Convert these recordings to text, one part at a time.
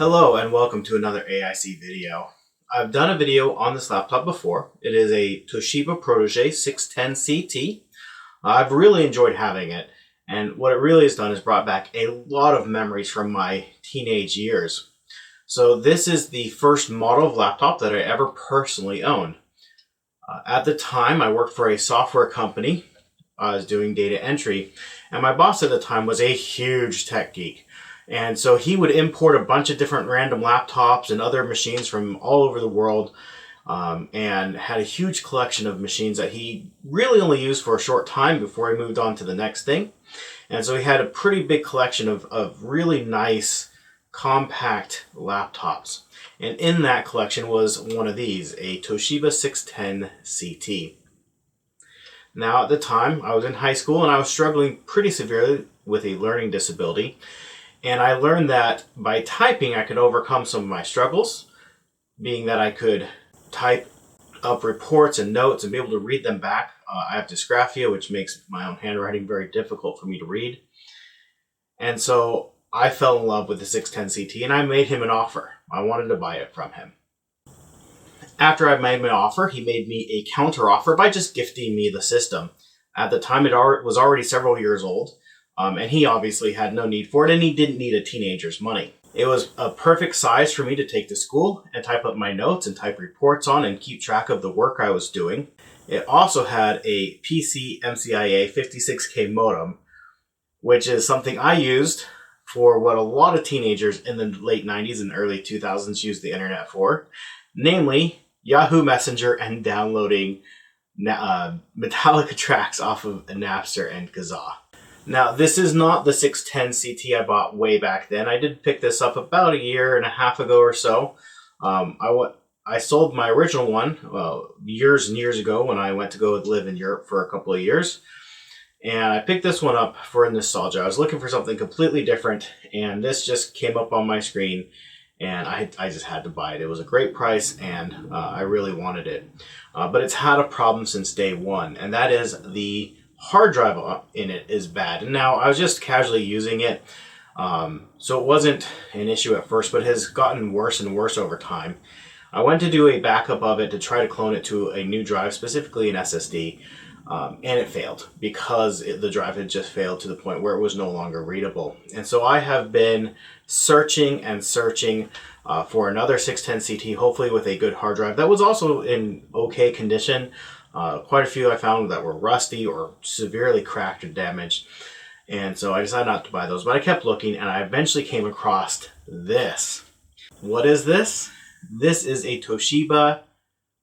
Hello and welcome to another AIC video. I've done a video on this laptop before. It is a Toshiba Protege 610 CT. I've really enjoyed having it, and what it really has done is brought back a lot of memories from my teenage years. So this is the first model of laptop that I ever personally owned. At the time, I worked for a software company. I was doing data entry, and my boss at the time was a huge tech geek. And so he would import a bunch of different random laptops and other machines from all over the world, and had a huge collection of machines that he really only used for a short time before he moved on to the next thing. And so he had a pretty big collection of really nice, compact laptops. And in that collection was one of these, a Toshiba 610 CT. Now, at the time, I was in high school and I was struggling pretty severely with a learning disability. And I learned that by typing, I could overcome some of my struggles, being that I could type up reports and notes and be able to read them back. I have dysgraphia, which makes my own handwriting very difficult for me to read. And so I fell in love with the 610 CT and I made him an offer. I wanted to buy it from him. After I made him an offer, he made me a counter offer by just gifting me the system. At the time, it was already several years old. And he obviously had no need for it, and he didn't need a teenager's money. It was a perfect size for me to take to school and type up my notes and type reports on and keep track of the work I was doing. It also had a PC MCIA 56K modem, which is something I used for what a lot of teenagers in the late 90s and early 2000s used the internet for, namely Yahoo Messenger and downloading Metallica tracks off of Napster and Kazaa. Now, this is not the 610 CT I bought way back then. I did pick this up about a year and a half ago or so. I sold my original one years and years ago when I went to go live in Europe for a couple of years. And I picked this one up for nostalgia. I was looking for something completely different, and this just came up on my screen, and I just had to buy it. It was a great price, and I really wanted it. But it's had a problem since day one, and that is the hard drive in it is bad. And now I was just casually using it, so it wasn't an issue at first, but has gotten worse and worse over time. I went to do a backup of it to try to clone it to a new drive, specifically an SSD, and it failed because the drive had just failed to the point where it was no longer readable. And so I have been searching and searching for another 610 CT, hopefully with a good hard drive that was also in okay condition. Quite a few I found that were rusty or severely cracked or damaged. And so I decided not to buy those, but I kept looking and I eventually came across this. What is this? This is a Toshiba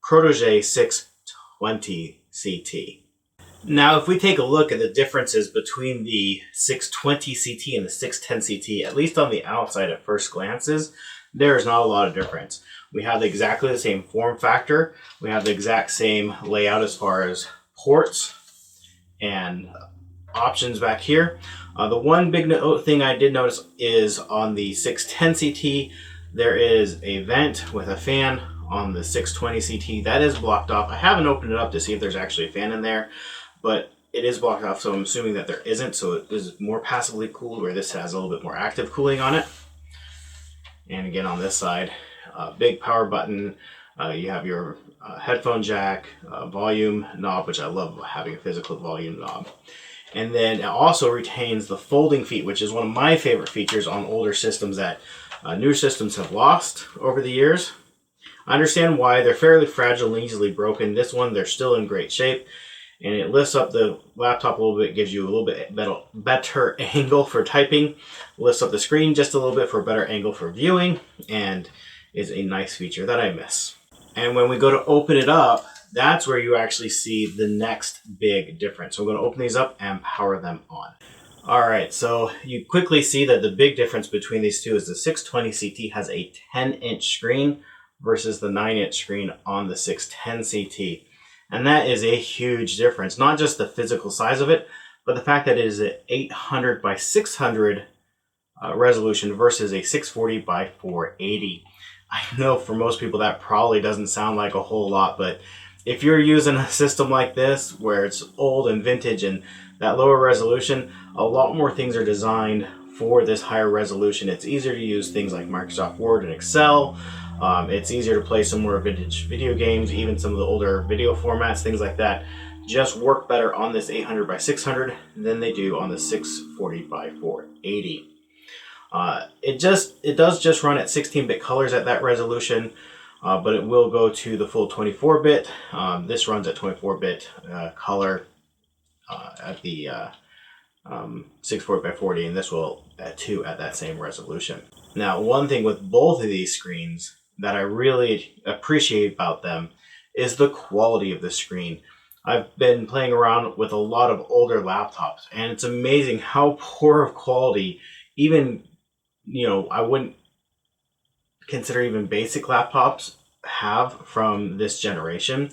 Protege 620 CT. Now, if we take a look at the differences between the 620 CT and the 610 CT, at least on the outside at first glances, there is not a lot of difference. We have exactly the same form factor. We have the exact same layout as far as ports and options back here. The one big thing I did notice is on the 610 CT, there is a vent with a fan. On the 620 CT, that is blocked off. I haven't opened it up to see if there's actually a fan in there, but it is blocked off, so I'm assuming that there isn't, so it is more passively cooled, where this has a little bit more active cooling on it. And again, on this side, big power button. You have your headphone jack, volume knob, which I love having a physical volume knob. And then it also retains the folding feet, which is one of my favorite features on older systems that newer systems have lost over the years. I understand why. They're fairly fragile and easily broken. This one, they're still in great shape. And it lifts up the laptop a little bit, gives you a little bit better angle for typing, lifts up the screen just a little bit for a better angle for viewing, and is a nice feature that I miss. And when we go to open it up, that's where you actually see the next big difference. So we're going to open these up and power them on. All right, so you quickly see that the big difference between these two is the 620 CT has a 10-inch screen versus the 9-inch screen on the 610 CT. And that is a huge difference, not just the physical size of it, but the fact that it is an 800 by 600 resolution versus a 640 by 480. I know for most people that probably doesn't sound like a whole lot, but if you're using a system like this where it's old and vintage and that lower resolution, a lot more things are designed for this higher resolution. It's easier to use things like Microsoft Word and Excel. It's easier to play some more vintage video games, even some of the older video formats, things like that. Just work better on this 800 by 600 than they do on the 640 by 480. It does just run at 16-bit colors at that resolution, but it will go to the full 24-bit. This runs at 24-bit color at the 640 by 40, and this will at that same resolution. Now, one thing with both of these screens that I really appreciate about them is the quality of the screen. I've been playing around with a lot of older laptops, and it's amazing how poor of quality, even, I wouldn't consider even basic laptops have from this generation.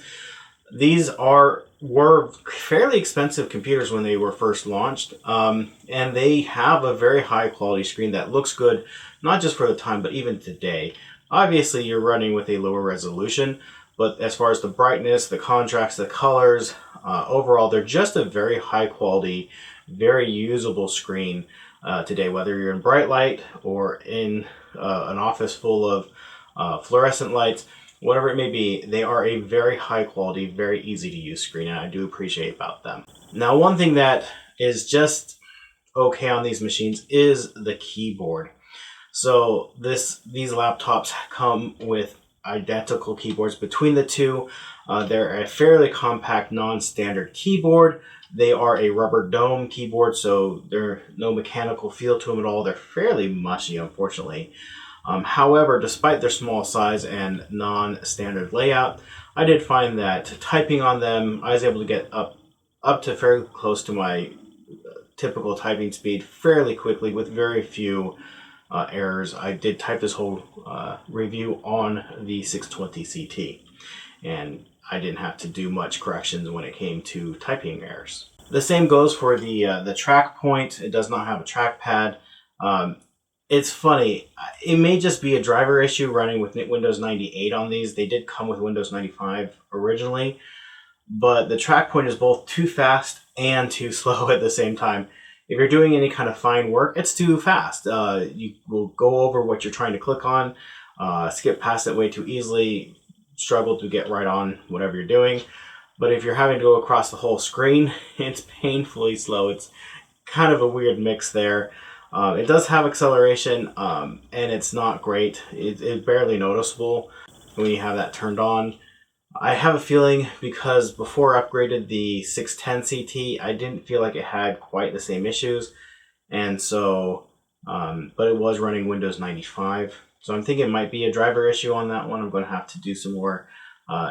These were fairly expensive computers when they were first launched, and they have a very high quality screen that looks good, not just for the time, but even today. Obviously, you're running with a lower resolution, but as far as the brightness, the contrast, the colors, overall, they're just a very high quality, very usable screen today, whether you're in bright light or in an office full of fluorescent lights. Whatever it may be, they are a very high quality, very easy to use screen, and I do appreciate about them. Now, one thing that is just okay on these machines is the keyboard. So these laptops come with identical keyboards between the two. They're a fairly compact, non-standard keyboard. They are a rubber dome keyboard, so there's no mechanical feel to them at all. They're fairly mushy, unfortunately. However, despite their small size and non-standard layout, I did find that typing on them, I was able to get up to fairly close to my typical typing speed fairly quickly with very few errors. I did type this whole review on the 620 CT, and I didn't have to do much corrections when it came to typing errors. The same goes for the track point. It does not have a trackpad. It's funny, it may just be a driver issue running with Windows 98 on these. They did come with Windows 95 originally, but the track point is both too fast and too slow at the same time. If you're doing any kind of fine work, it's too fast. You will go over what you're trying to click on, skip past it way too easily, struggle to get right on whatever you're doing. But if you're having to go across the whole screen, it's painfully slow. It's kind of a weird mix there. It does have acceleration, and it's not great. It's barely noticeable when you have that turned on. I have a feeling because before I upgraded the 610 CT, I didn't feel like it had quite the same issues. And so, but it was running Windows 95. So I'm thinking it might be a driver issue on that one. I'm going to have to do some more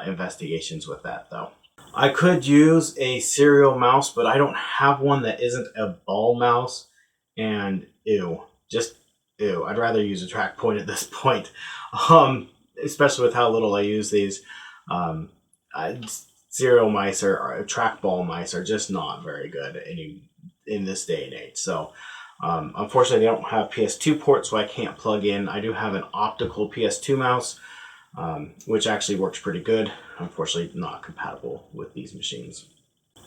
investigations with that though. I could use a serial mouse, but I don't have one that isn't a ball mouse. And just ew. I'd rather use a track point at this point, especially with how little I use these. Serial mice or trackball mice are just not very good in this day and age. So unfortunately, they don't have PS2 ports, so I can't plug in. I do have an optical PS2 mouse, which actually works pretty good. Unfortunately, not compatible with these machines.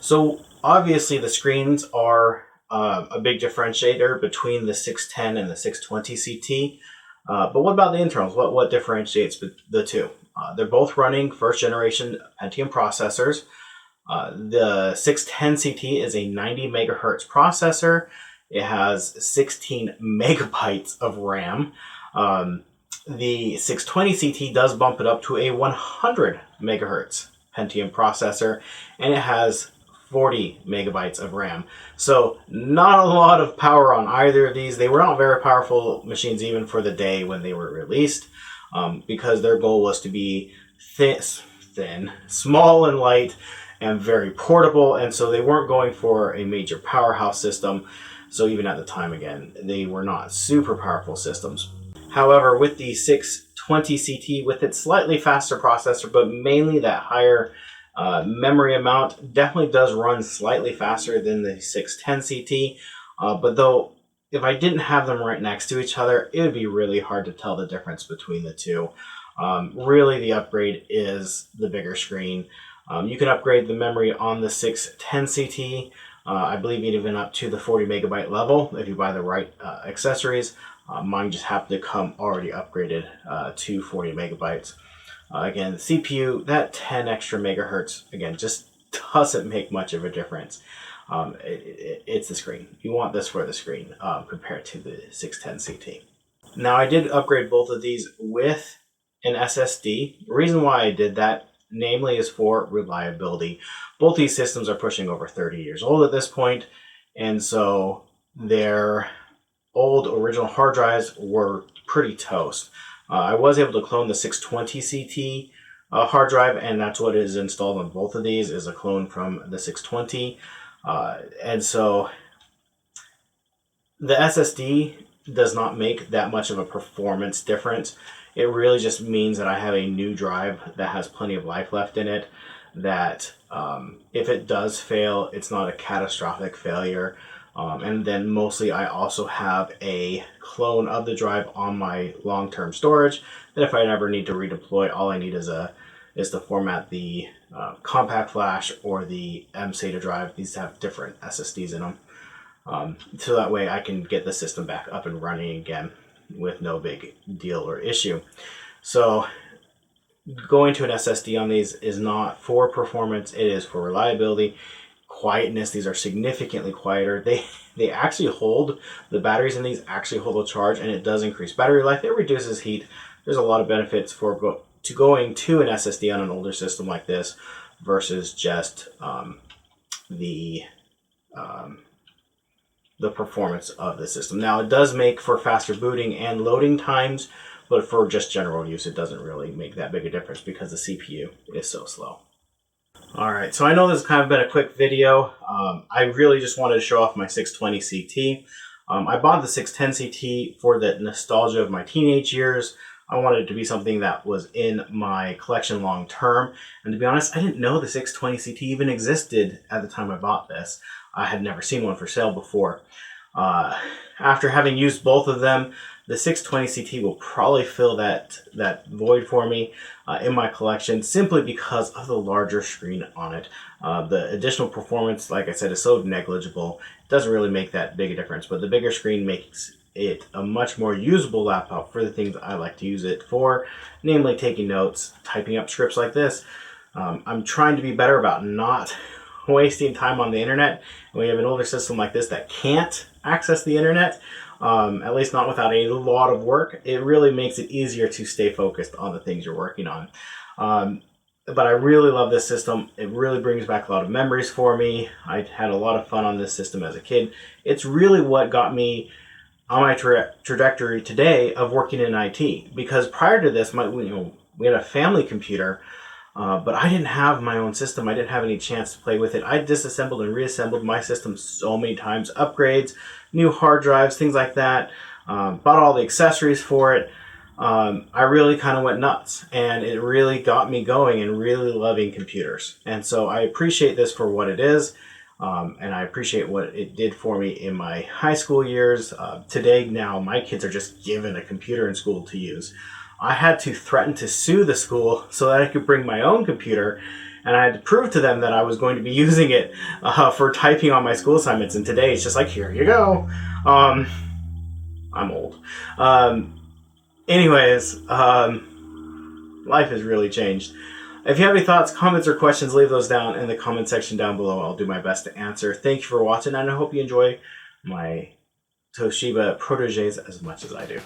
So obviously, the screens are a big differentiator between the 610 and the 620 CT. But what about the internals? What differentiates the two? They're both running first generation Pentium processors. The 610 CT is a 90 megahertz processor. It has 16 megabytes of RAM. The 620 CT does bump it up to a 100 megahertz Pentium processor, and it has 40 megabytes of RAM. So not a lot of power on either of these. They were not very powerful machines even for the day when they were released, because their goal was to be thin, small and light, and very portable, and so they weren't going for a major powerhouse system. So even at the time, again, they were not super powerful systems. However, with the 620 CT, with its slightly faster processor, but mainly that higher memory amount, definitely does run slightly faster than the 610 CT. But though, if I didn't have them right next to each other, it would be really hard to tell the difference between the two. Really, the upgrade is the bigger screen. You can upgrade the memory on the 610 CT I believe even up to the 40 megabyte level if you buy the right accessories. Mine just happened to come already upgraded to 40 megabytes. Again, the CPU, that 10 extra megahertz, again, just doesn't make much of a difference. It's the screen. You want this for the screen compared to the 610 CT. Now, I did upgrade both of these with an SSD. The reason why I did that, namely, is for reliability. Both these systems are pushing over 30 years old at this point, and so their old original hard drives were pretty toast. I was able to clone the 620 CT hard drive, and that's what is installed on both of these, is a clone from the 620. And so the SSD does not make that much of a performance difference. It really just means that I have a new drive that has plenty of life left in it, that if it does fail, it's not a catastrophic failure. And then mostly I also have a clone of the drive on my long-term storage that if I ever need to redeploy, all I need is to format the compact flash or the mSATA drive. These have different SSDs in them. So that way I can get the system back up and running again with no big deal or issue. So going to an SSD on these is not for performance, it is for reliability. Quietness, these are significantly quieter. They actually hold, the batteries in these actually hold a charge, and it does increase battery life. It reduces heat. There's a lot of benefits for going to an SSD on an older system like this versus just the performance of the system. Now, it does make for faster booting and loading times, but for just general use, it doesn't really make that big a difference because the CPU is so slow. All right, so I know this has kind of been a quick video. I really just wanted to show off my 620 CT. I bought the 610 CT for the nostalgia of my teenage years. I wanted it to be something that was in my collection long term. And to be honest, I didn't know the 620 CT even existed at the time I bought this. I had never seen one for sale before. After having used both of them, the 620 CT will probably fill that void for me in my collection simply because of the larger screen on it. The additional performance, like I said, is so negligible. It doesn't really make that big a difference, but the bigger screen makes it a much more usable laptop for the things I like to use it for, namely taking notes, typing up scripts like this. I'm trying to be better about not wasting time on the internet. When we have an older system like this that can't access the internet, at least not without a lot of work, it really makes it easier to stay focused on the things you're working on. But I really love this system. It really brings back a lot of memories for me. I had a lot of fun on this system as a kid. It's really what got me on my trajectory today of working in IT. Because prior to this, we had a family computer, but I didn't have my own system. I didn't have any chance to play with it. I disassembled and reassembled my system so many times. Upgrades, new hard drives, things like that. Bought all the accessories for it. I really kind of went nuts, and it really got me going and really loving computers. And so I appreciate this for what it is, and I appreciate what it did for me in my high school years. Today, now, my kids are just given a computer in school to use. I had to threaten to sue the school so that I could bring my own computer, and I had to prove to them that I was going to be using it for typing on my school assignments. And today, it's just like, here you go. I'm old. Anyways, life has really changed. If you have any thoughts, comments, or questions, leave those down in the comment section down below. I'll do my best to answer. Thank you for watching, and I hope you enjoy my Toshiba Proteges as much as I do.